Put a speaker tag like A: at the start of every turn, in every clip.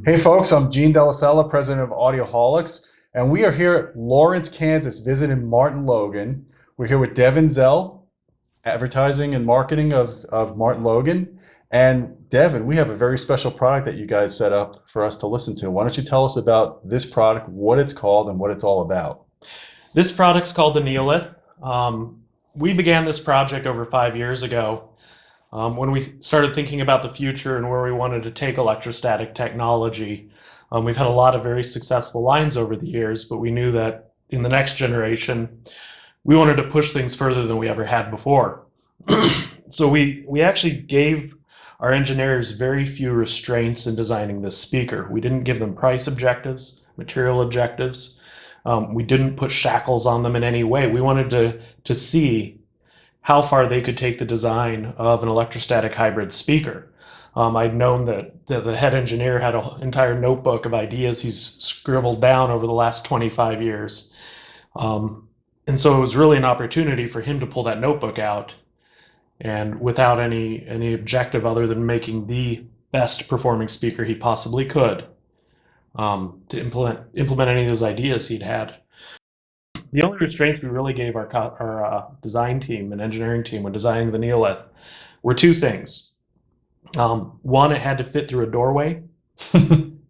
A: Hey folks, I'm Gene Delasella, president of Audioholics, and we are here at Lawrence, Kansas, visiting MartinLogan. We're here with Devin Zell, advertising and marketing of MartinLogan. And Devin, we have a very special product that you guys set up for us to listen to. Why don't you tell us about this product, what it's called, and what it's all about?
B: This product's called the Neolith. We began this project over 5 years ago when we started thinking about the future and where we wanted to take electrostatic technology. We've had a lot of very successful lines over the years, but we knew that in the next generation, we wanted to push things further than we ever had before. So we actually gave our engineers very few restraints in designing this speaker. We didn't give them price objectives, material objectives. We didn't put shackles on them in any way. We wanted to see how far they could take the design of an electrostatic hybrid speaker. I'd known that the head engineer had an entire notebook of ideas he's scribbled down over the last 25 years. And so it was really an opportunity for him to pull that notebook out, and without any objective other than making the best performing speaker he possibly could, to implement any of those ideas he'd had. The only restraints we really gave our design team and engineering team when designing the Neolith were two things. One, it had to fit through a doorway,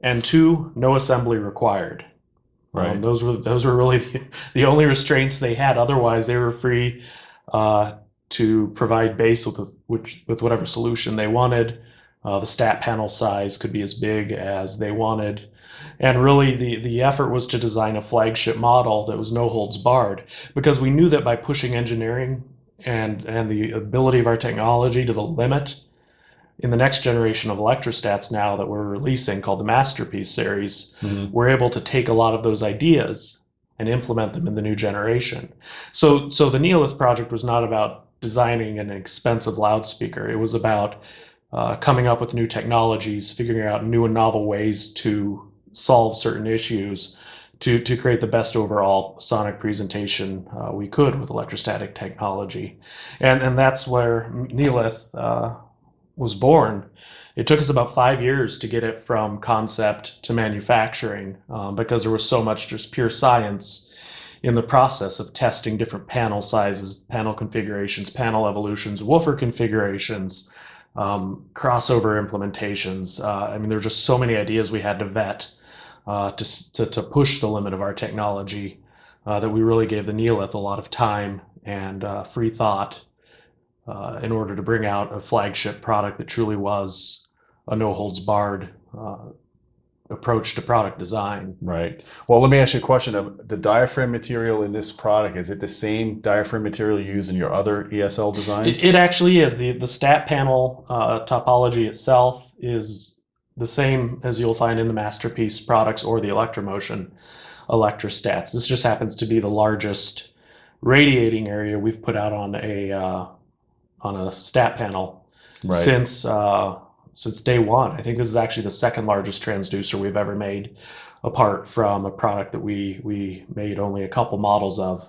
B: and two, no assembly required.
A: Right.
B: Those were really the only restraints they had. Otherwise, they were free to provide bass with whatever solution they wanted. The stat panel size could be as big as they wanted. And really, the effort was to design a flagship model that was no holds barred, because we knew that by pushing engineering and the ability of our technology to the limit, in the next generation of electrostats now that we're releasing, called the Masterpiece series, we're able to take a lot of those ideas and implement them in the new generation. So the Neolith project was not about designing an expensive loudspeaker. It was about coming up with new technologies, figuring out new and novel ways to solve certain issues to create the best overall sonic presentation we could with electrostatic technology. And that's where Neolith was born. It took us about 5 years to get it from concept to manufacturing, because there was so much just pure science in the process of testing different panel sizes, panel configurations, panel evolutions, woofer configurations, crossover implementations. I mean, there were just so many ideas we had to vet to push the limit of our technology, that we really gave the Neolith a lot of time and free thought in order to bring out a flagship product that truly was a no-holds-barred approach to product design.
A: Right. Well, let me ask you a question. The diaphragm material in this product, is it the same diaphragm material you use in your other ESL designs?
B: It actually is. The stat panel topology itself is the same as you'll find in the Masterpiece products or the Electromotion electrostats. This just happens to be the largest radiating area we've put out on a stat panel since day one. I think this is actually the second largest transducer we've ever made, apart from a product that we made only a couple models of.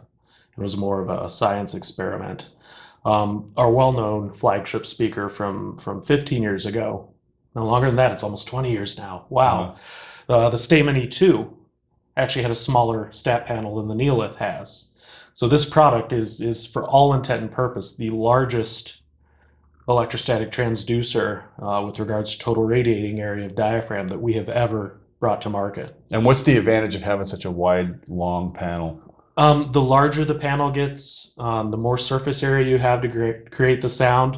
B: It was more of a science experiment. Our well-known flagship speaker from 15 years ago, no longer than that, it's almost 20 years now. Wow. The Stamen E2 actually had a smaller stat panel than the Neolith has. So this product is for all intent and purpose, the largest electrostatic transducer with regards to total radiating area of diaphragm that we have ever brought to market.
A: And what's the advantage of having such a wide, long panel?
B: The larger the panel gets, the more surface area you have to create the sound,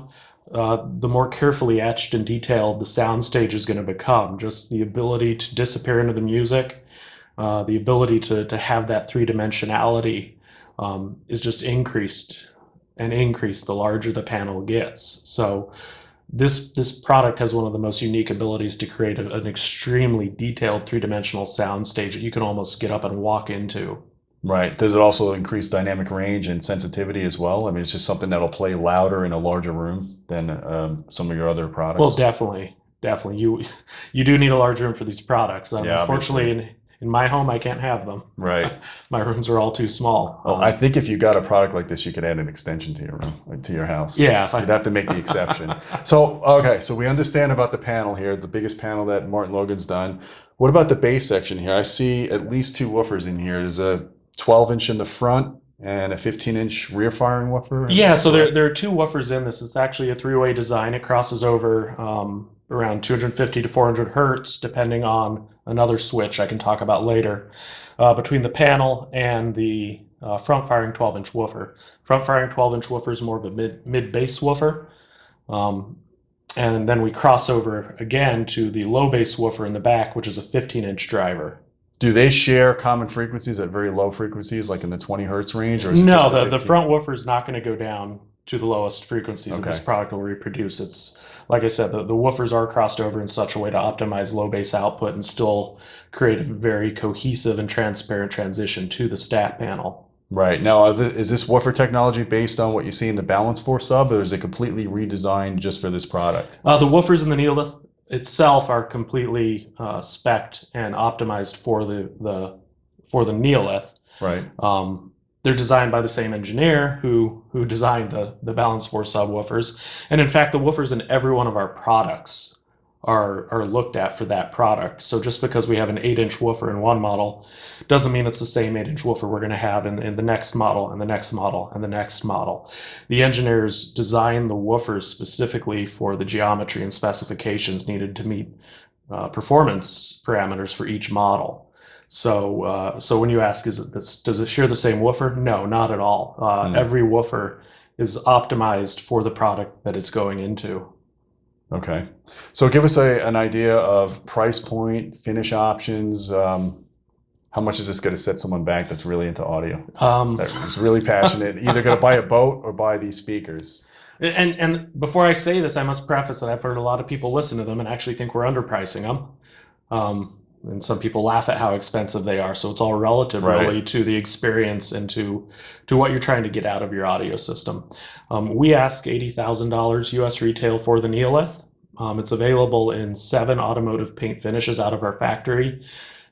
B: the more carefully etched and detailed the soundstage is going to become. Just the ability to disappear into the music, the ability to have that three-dimensionality is just increased the larger the panel gets. So this product has one of the most unique abilities to create an extremely detailed three-dimensional soundstage that you can almost get up and walk into.
A: Right. Does it also increase dynamic range and sensitivity as well? I mean, it's just something that'll play louder in a larger room than some of your other products.
B: Well, definitely. You do need a large room for these products.
A: Yeah,
B: Unfortunately, In my home, I can't have them.
A: Right.
B: My rooms are all too small.
A: Oh, I think if you got a product like this, you could add an extension to your room, to your house.
B: Yeah.
A: You'd have to make the exception. So, okay, so we understand about the panel here, the biggest panel that MartinLogan's done. What about the bass section here? I see at least 2 woofers in here. There's a 12-inch in the front and a 15-inch rear firing woofer.
B: Yeah, so there are 2 woofers in this. It's actually a 3-way design. It crosses over around 250 to 400 hertz, depending on another switch I can talk about later, between the panel and the front firing 12-inch woofer. Front firing 12-inch woofer is more of a mid bass woofer. And then we cross over again to the low bass woofer in the back, which is a 15-inch driver.
A: Do they share common frequencies at very low frequencies, like in the 20 hertz range? Or is it
B: No,
A: just
B: the front woofer is not going to go down to the lowest frequencies that this product will reproduce. It's, like I said, the woofers are crossed over in such a way to optimize low bass output and still create a very cohesive and transparent transition to the stat panel.
A: Right. Now, is this woofer technology based on what you see in the Balance 4 sub, or is it completely redesigned just for this product?
B: The woofers in the Neolith itself are completely spec'd and optimized for the Neolith.
A: Right.
B: They're designed by the same engineer who designed the Balance 4 subwoofers. And in fact, the woofers in every one of our products are looked at for that product. So just because we have an 8-inch woofer in one model doesn't mean it's the same 8-inch woofer we're going to have in the next model and the next model and the next model. The engineers designed the woofers specifically for the geometry and specifications needed to meet performance parameters for each model. So when you ask, does it share the same woofer? No, not at all. Every woofer is optimized for the product that it's going into.
A: Okay. So give us an idea of price point, finish options. How much is this going to set someone back that's really into audio? That's really passionate, either going to buy a boat or buy these speakers.
B: And before I say this, I must preface that I've heard a lot of people listen to them and actually think we're underpricing them. And some people laugh at how expensive they are. So it's all relative, really, to the experience and to what you're trying to get out of your audio system. We ask $80,000 US retail for the Neolith. It's available in 7 automotive paint finishes out of our factory.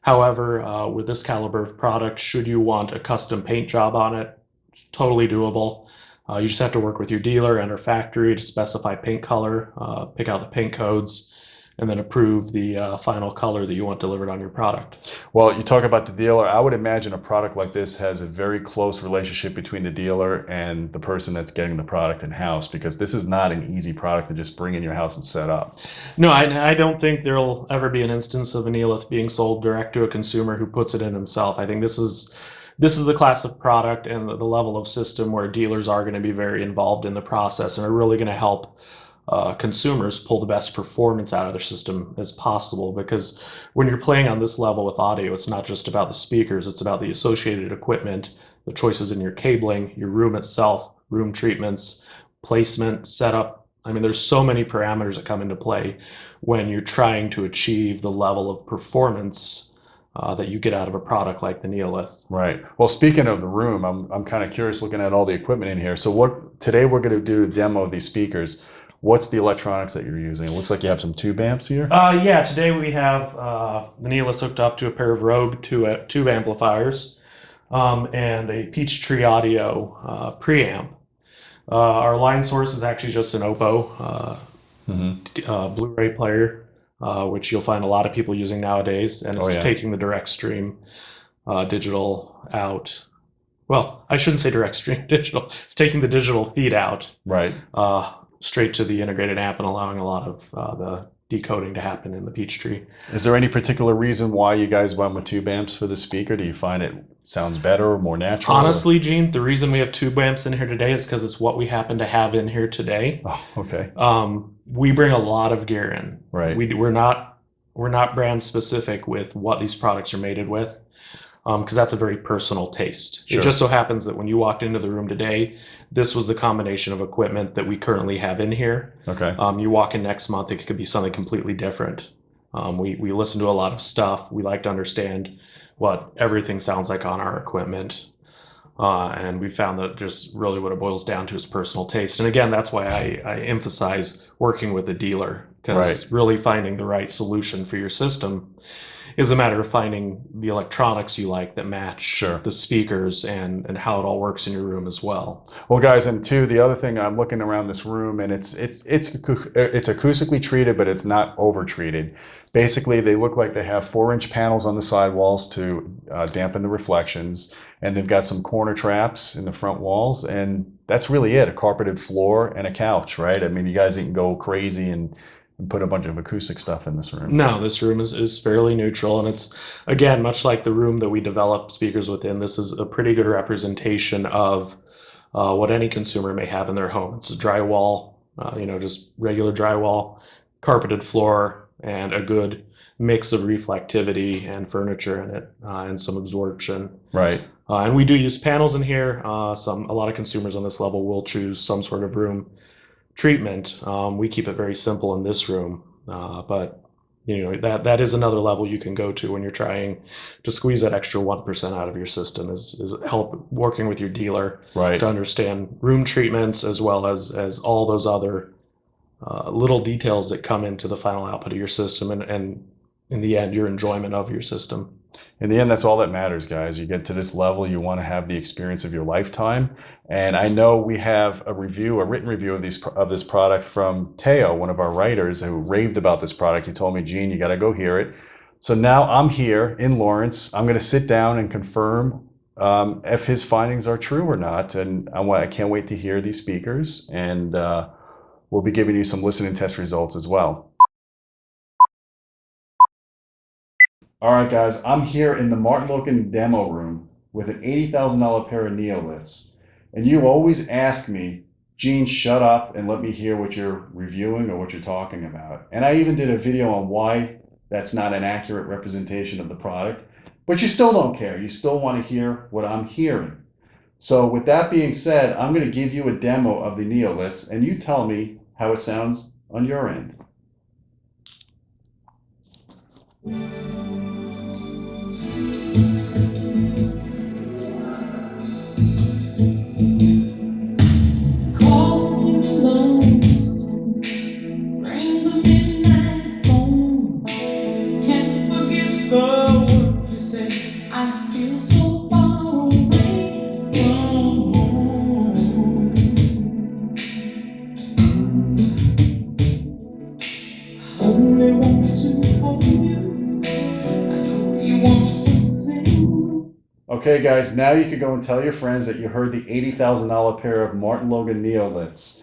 B: However, with this caliber of product, should you want a custom paint job on it, it's totally doable. You just have to work with your dealer and our factory to specify paint color, pick out the paint codes, and then approve the final color that you want delivered on your product.
A: Well, you talk about the dealer. I would imagine a product like this has a very close relationship between the dealer and the person that's getting the product in-house, because this is not an easy product to just bring in your house and set up.
B: No, I don't think there'll ever be an instance of a Neolith being sold direct to a consumer who puts it in himself. I think this is the class of product and the level of system where dealers are going to be very involved in the process and are really going to help consumers pull the best performance out of their system as possible, because when you're playing on this level with audio, it's not just about the speakers, it's about the associated equipment, the choices in your cabling, your room itself, room treatments, placement, setup. I mean, there's so many parameters that come into play when you're trying to achieve the level of performance that you get out of a product like the Neolith.
A: Right. Well, speaking of the room, I'm kind of curious looking at all the equipment in here. So today we're going to do a demo of these speakers. What's the electronics that you're using? It looks like you have some tube amps here.
B: Yeah, today we have the Neolith hooked up to a pair of Rogue tube amplifiers and a Peachtree Audio preamp. Our line source is actually just an Oppo Blu-ray player, which you'll find a lot of people using nowadays, and it's taking the direct stream digital out. Well, I shouldn't say direct stream digital. It's taking the digital feed out.
A: Right.
B: Straight to the integrated amp and allowing a lot of the decoding to happen in the Peachtree.
A: Is there any particular reason why you guys went with tube amps for the speaker? Do you find it sounds better or more natural?
B: Honestly, Gene, the reason we have tube amps in here today is because it's what we happen to have in here today.
A: Oh, okay.
B: We bring a lot of gear in.
A: Right.
B: We're not brand specific with what these products are mated with, because that's a very personal taste.
A: Sure.
B: It just so happens that when you walked into the room today, this was the combination of equipment that we currently have in here.
A: Okay.
B: You walk in next month, it could be something completely different. We listen to a lot of stuff. We like to understand what everything sounds like on our equipment. And we found that just really what it boils down to is personal taste. And again, that's why I emphasize working with a dealer, because really finding the right solution for your system is a matter of finding the electronics you like that match
A: Sure.
B: the speakers and how it all works in your room as well.
A: Well, guys, and two, the other thing, I'm looking around this room, and it's acoustically treated, but it's not over treated. Basically, they look like they have 4-inch panels on the sidewalls to dampen the reflections, and they've got some corner traps in the front walls, and that's really it. A carpeted floor and a couch, right? I mean, you guys can go crazy and put a bunch of acoustic stuff in this room.
B: No, this room is fairly neutral, and it's, again, much like the room that we develop speakers within, this is a pretty good representation of what any consumer may have in their home. It's a drywall, just regular drywall, carpeted floor, and a good mix of reflectivity and furniture in it, and some absorption.
A: Right.
B: And we do use panels in here. A lot of consumers on this level will choose some sort of room treatment. We keep it very simple in this room, but that is another level you can go to when you're trying to squeeze that extra 1% out of your system, is help working with your dealer
A: Right.
B: to understand room treatments as well as all those other little details that come into the final output of your system, and in the end, your enjoyment of your system.
A: In the end, that's all that matters, guys. You get to this level, you want to have the experience of your lifetime. And I know we have a written review of this product from Teo, one of our writers, who raved about this product. He told me, Gene, you got to go hear it. So now I'm here in Lawrence. I'm going to sit down and confirm if his findings are true or not. And I can't wait to hear these speakers. And we'll be giving you some listen and test results as well. All right, guys, I'm here in the MartinLogan demo room with an $80,000 pair of Neoliths. And you always ask me, Gene, shut up and let me hear what you're reviewing or what you're talking about. And I even did a video on why that's not an accurate representation of the product. But you still don't care. You still want to hear what I'm hearing. So with that being said, I'm going to give you a demo of the Neoliths, and you tell me how it sounds on your end. Okay, guys, now you can go and tell your friends that you heard the $80,000 pair of MartinLogan Neoliths.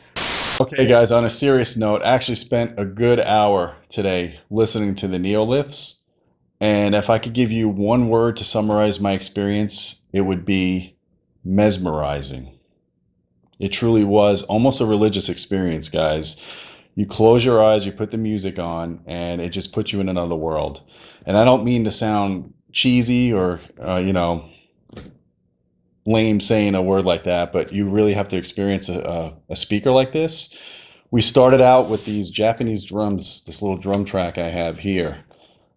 A: Okay, guys, on a serious note, I actually spent a good hour today listening to the Neoliths. And if I could give you one word to summarize my experience, it would be mesmerizing. It truly was almost a religious experience, guys. You close your eyes, you put the music on, and it just puts you in another world. And I don't mean to sound cheesy or, lame saying a word like that, but you really have to experience a speaker like this. We started out with these Japanese drums, this little drum track I have here.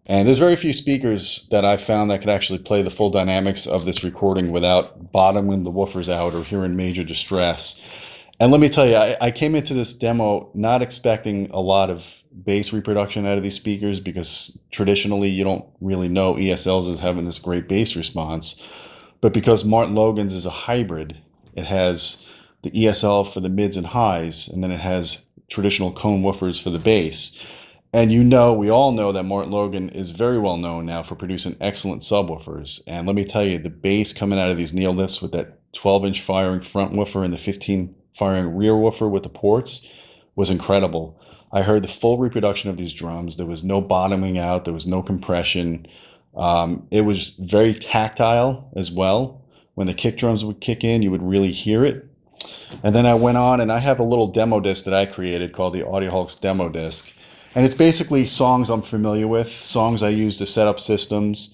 A: And there's very few speakers that I've found that could actually play the full dynamics of this recording without bottoming the woofers out or hearing major distress. And let me tell you, I came into this demo not expecting a lot of bass reproduction out of these speakers, because traditionally you don't really know ESLs as having this great bass response. But because MartinLogan's is a hybrid, it has the ESL for the mids and highs, and then it has traditional cone woofers for the bass. And we all know that MartinLogan is very well known now for producing excellent subwoofers. And let me tell you, the bass coming out of these Neoliths with that 12-inch firing front woofer and the 15 firing rear woofer with the ports was incredible. I heard the full reproduction of these drums. There was no bottoming out. There was no compression. It was very tactile as well. When the kick drums would kick in, you would really hear it. And then I went on, and I have a little demo disc that I created called the Audioholics demo disc. And it's basically songs I'm familiar with, songs I use to set up systems.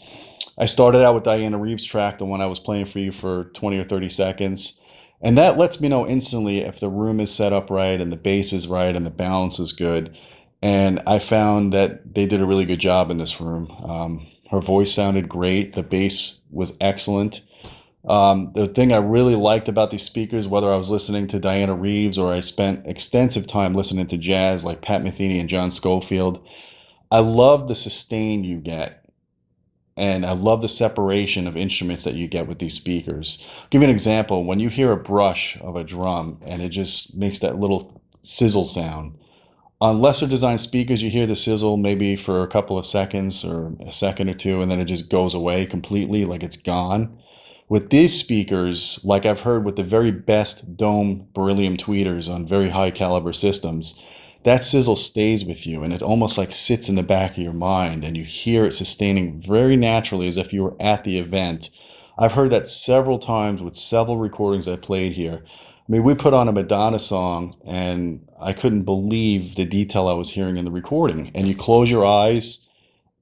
A: I started out with Diana Reeves' track, the one I was playing for you for 20 or 30 seconds. And that lets me know instantly if the room is set up right and the bass is right and the balance is good. And I found that they did a really good job in this room. Her voice sounded great. The bass was excellent. The thing I really liked about these speakers, whether I was listening to Diana Reeves or I spent extensive time listening to jazz like Pat Metheny and John Schofield, I love the sustain you get And I love the separation of instruments that you get with these speakers. I'll give you an example. When you hear a brush of a drum and it just makes that little sizzle sound, on lesser designed speakers, you hear the sizzle maybe for a couple of seconds or a second or two, and then it just goes away completely, like it's gone. With these speakers, like I've heard with the very best dome beryllium tweeters on very high caliber systems, that sizzle stays with you and it almost like sits in the back of your mind and you hear it sustaining very naturally as if you were at the event. I've heard that several times with several recordings I played here. I mean, we put on a Madonna song and I couldn't believe the detail I was hearing in the recording. And you close your eyes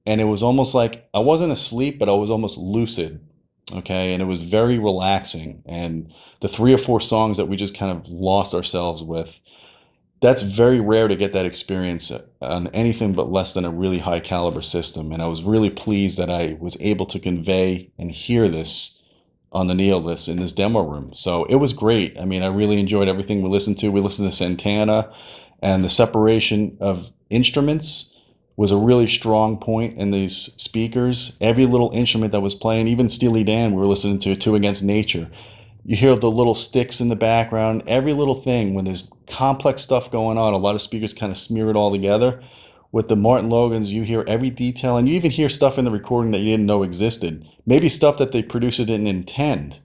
A: and it was almost like I wasn't asleep, but I was almost lucid. Okay. And it was very relaxing. And the 3 or 4 songs that we just kind of lost ourselves with, that's very rare to get that experience on anything but less than a really high caliber system. And I was really pleased that I was able to convey and hear this on the Neoliths in this demo room. So it was great. I mean, I really enjoyed everything we listened to. We listened to Santana, and the separation of instruments was a really strong point in these speakers. Every little instrument that was playing, even Steely Dan, we were listening to Two Against Nature. You hear the little sticks in the background, every little thing. When there's complex stuff going on, a lot of speakers kind of smear it all together. With the MartinLogans, you hear every detail, and you even hear stuff in the recording that you didn't know existed. Maybe stuff that they produced didn't intend.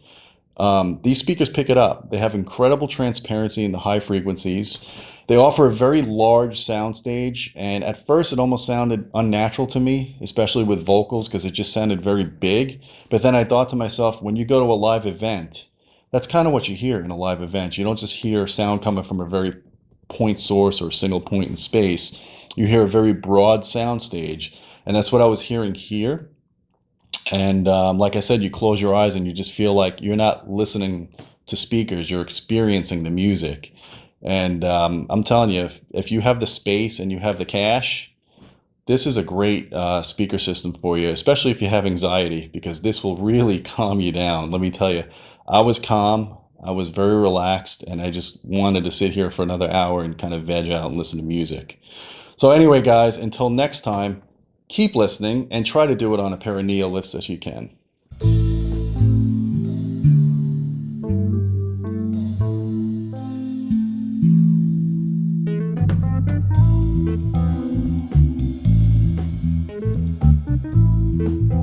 A: These speakers pick it up. They have incredible transparency in the high frequencies. They offer a very large soundstage, and at first it almost sounded unnatural to me, especially with vocals, because it just sounded very big. But then I thought to myself, when you go to a live event, that's kind of what you hear in a live event. You don't just hear sound coming from a very point source or a single point in space. You hear a very broad sound stage, and that's what I was hearing here. And like I said, you close your eyes and you just feel like you're not listening to speakers, you're experiencing the music. And I'm telling you, if you have the space and you have the cash, this is a great speaker system for you, especially if you have anxiety, because this will really calm you down. Let me tell you, I was calm, I was very relaxed, and I just wanted to sit here for another hour and kind of veg out and listen to music. So anyway, guys, until next time, keep listening and try to do it on a pair of Neoliths as you can.